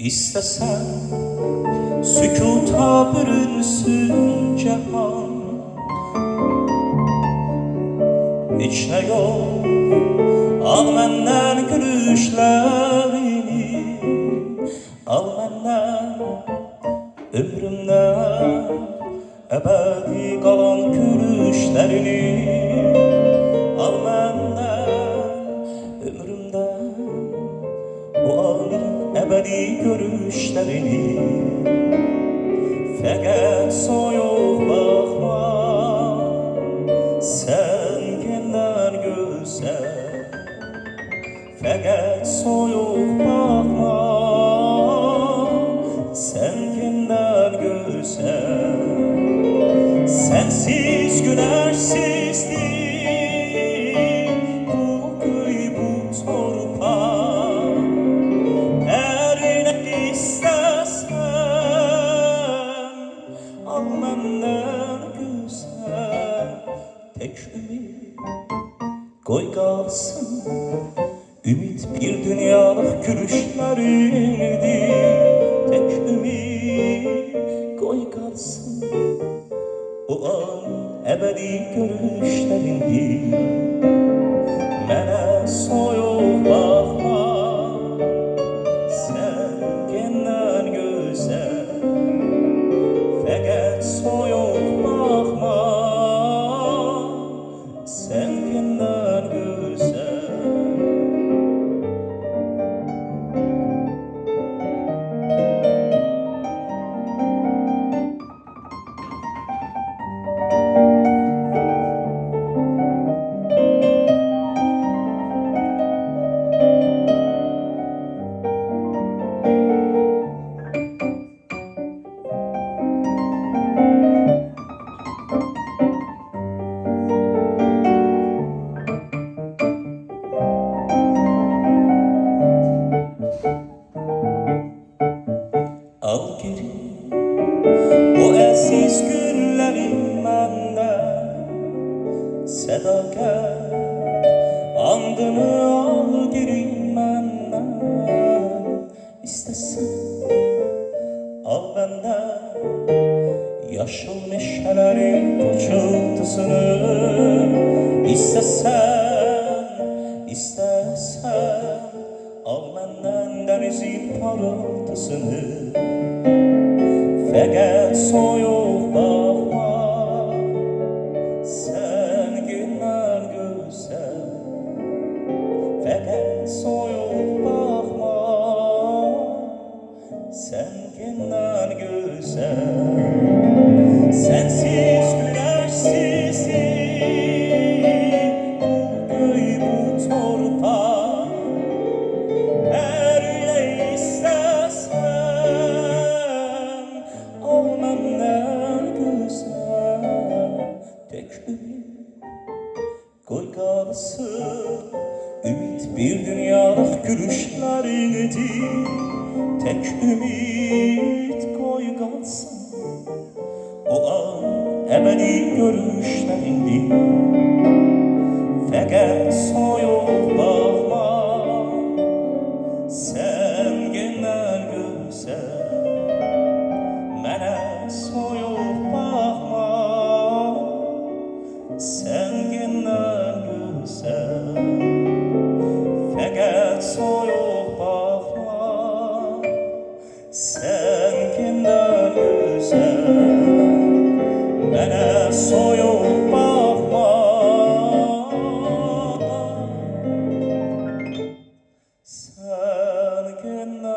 İstesen sükuta bürünsün cihan, hiç ne yok al menden gülüşlerini, al menden ömrümden ebedi kalan gülüşlerini, al menden ömrümden o anın ebedi görüşlerini. Fakat soyuq bakma, sen kendinden güzel. Fakat soyuq bakma, sen kendinden güzel. Sensiz güneşsizdir bu köy, bu torpaq. Eğer istesen al menden güzel. Tek ümit koy kalsın, ümit bir dünyalık gülüşlerindir. Tek ümit koy kalsın, o an ebedi görüşlerindir. Mənə soyuq baxma, sen kendinden güzel. Fakat soyuq bakma, sen kendinden güzel. Al geri o elsiz günlerim benden, sadakat andını al geri benden. İstesen al benden yaşıl meşelerin pıçıltısını. İstesen al benden denizin parıltısını. Fakat soyuq bakma, sen günden güzel. Fakat soyuq bakma, sen günden güzel. Sensiz güneşsizdir bu köy, bu torpaq. Eğer istesen al menden güzel. Tek ümit koy kalsın, ümit bir dünyalık gülüşlerindir. Tek ümit koy kalsın, o an ebedi görüşlerindir. Fakat soyuq bakma, sen günden güzel. Mənə soyuq bakma, sen günden güzel. Fakat soyuq bakma, sen günden güzel. Mənə soyuq bakma, sen günden